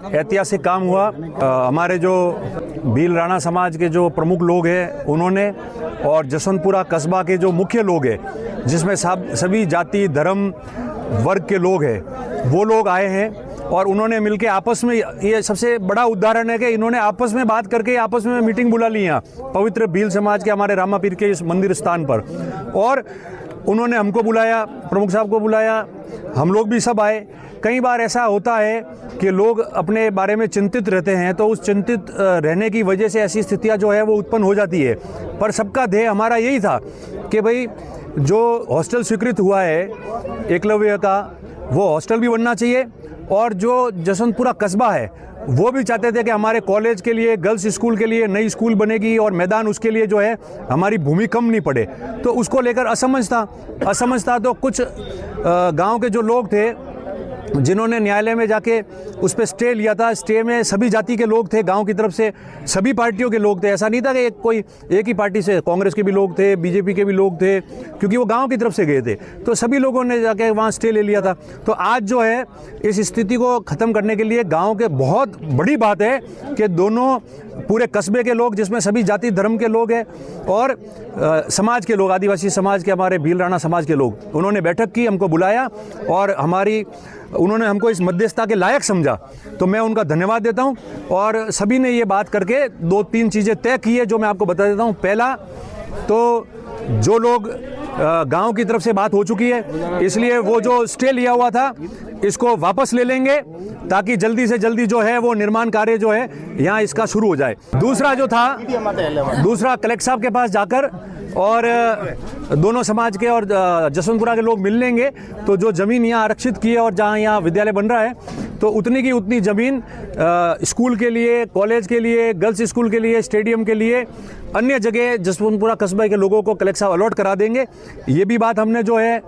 ऐतिहासिक काम हुआ। हमारे जो भील राणा समाज के जो प्रमुख लोग हैं उन्होंने, और जसवंतपुरा कस्बा के जो मुख्य लोग हैं जिसमें सभी जाति धर्म वर्ग के लोग हैं, वो लोग आए हैं और उन्होंने मिलके आपस में, ये सबसे बड़ा उदाहरण है कि इन्होंने आपस में बात करके आपस में मीटिंग बुला ली यहाँ पवित्र भील समाज के हमारे रामापीर के इस मंदिर स्थान पर। और उन्होंने हमको बुलाया, प्रमुख साहब को बुलाया, हम लोग भी सब आए। कई बार ऐसा होता है कि लोग अपने बारे में चिंतित रहते हैं, तो उस चिंतित रहने की वजह से ऐसी स्थितियां जो है वो उत्पन्न हो जाती है। पर सबका ध्येय हमारा यही था कि भाई जो हॉस्टल स्वीकृत हुआ है एकलव्य का, वो हॉस्टल भी बनना चाहिए, और जो जसवंतपुरा कस्बा है वो भी चाहते थे कि हमारे कॉलेज के लिए, गर्ल्स स्कूल के लिए नई स्कूल बनेगी और मैदान उसके लिए जो है हमारी भूमि कम नहीं पड़े, तो उसको लेकर असमंज था। तो कुछ गांव के जो लोग थे जिन्होंने न्यायालय में जाके उस पर स्टे लिया था, स्टे में सभी जाति के लोग थे, गांव की तरफ से सभी पार्टियों के लोग थे। ऐसा नहीं था कि एक ही पार्टी से, कांग्रेस के भी लोग थे, बीजेपी के भी लोग थे, क्योंकि वो गांव की तरफ से गए थे, तो सभी लोगों ने जाके वहाँ स्टे ले लिया था। तो आज जो है इस स्थिति को ख़त्म करने के लिए गाँव के बहुत बड़ी बात है कि दोनों पूरे कस्बे के लोग, जिसमें सभी जाति धर्म के लोग हैं और समाज के लोग, आदिवासी समाज के, हमारे भील राणा समाज के लोग, उन्होंने बैठक की, हमको बुलाया और उन्होंने हमको इस मध्यस्थता के लायक समझा, तो मैं उनका धन्यवाद देता हूं। और सभी ने ये बात करके 2-3 चीज़ें तय की है जो मैं आपको बता देता हूं। पहला तो जो लोग गांव की तरफ से बात हो चुकी है, इसलिए वो जो स्टे लिया हुआ था इसको वापस ले लेंगे, ताकि जल्दी से जल्दी जो है वो निर्माण कार्य जो है यहाँ इसका शुरू हो जाए। दूसरा कलेक्टर साहब के पास जाकर और दोनों समाज के और जसवंतपुरा के लोग मिल लेंगे, तो जो ज़मीन यहाँ आरक्षित की है और जहाँ यहाँ विद्यालय बन रहा है, तो उतनी की उतनी ज़मीन स्कूल के लिए, कॉलेज के लिए, गर्ल्स स्कूल के लिए, स्टेडियम के लिए, अन्य जगह जसवंतपुरा कस्बे के लोगों को कलेक्टर साहब अलॉट करा देंगे। ये भी बात हमने जो है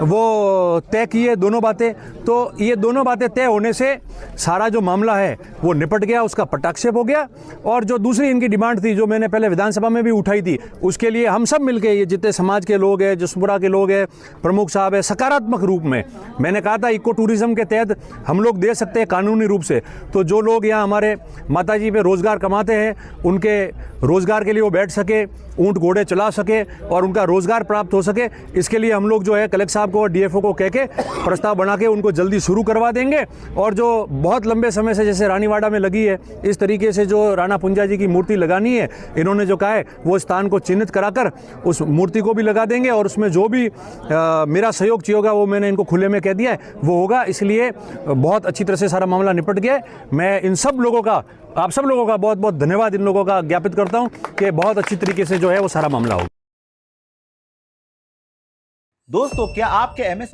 वो तय की है, दोनों बातें। तो ये दोनों बातें तय होने से सारा जो मामला है वो निपट गया, उसका पटाक्षेप हो गया। और जो दूसरी इनकी डिमांड थी, जो मैंने पहले विधानसभा में भी उठाई थी, उसके लिए हम सब मिलके, ये जितने समाज के लोग हैं, जसवंतपुरा के लोग हैं, प्रमुख साहब है, सकारात्मक रूप में, मैंने कहा था इको टूरिज्म के तहत हम लोग दे सकते हैं कानूनी रूप से। तो जो लोग यहाँ हमारे माताजी पे रोजगार कमाते हैं, उनके रोजगार के लिए वो बैठ सके, ऊंट घोड़े चला सके और उनका रोजगार प्राप्त हो सके, इसके लिए हम लोग जो है कलेक्टर साहब को और डीएफओ को कह के प्रस्ताव बना के उनको जल्दी शुरू करवा देंगे। और जो बहुत लंबे समय से जैसे रानीवाड़ा में लगी है, इस तरीके से जो राणा पुंजा जी की मूर्ति लगानी है, इन्होंने जो कहा है वो स्थान को चिन्हित कराकर उस मूर्ति को भी लगा देंगे, और उसमें जो भी मेरा सहयोग चाहिए होगा वो मैंने इनको खुले में कह दिया है, वो होगा। इसलिए बहुत अच्छी तरह से सारा मामला निपट गया है। मैं इन सब लोगों का, आप सब लोगों का बहुत बहुत धन्यवाद इन लोगों का ज्ञापित करता हूं कि बहुत अच्छी तरीके से जो है वो सारा मामला होगा। दोस्तों, क्या आपके MS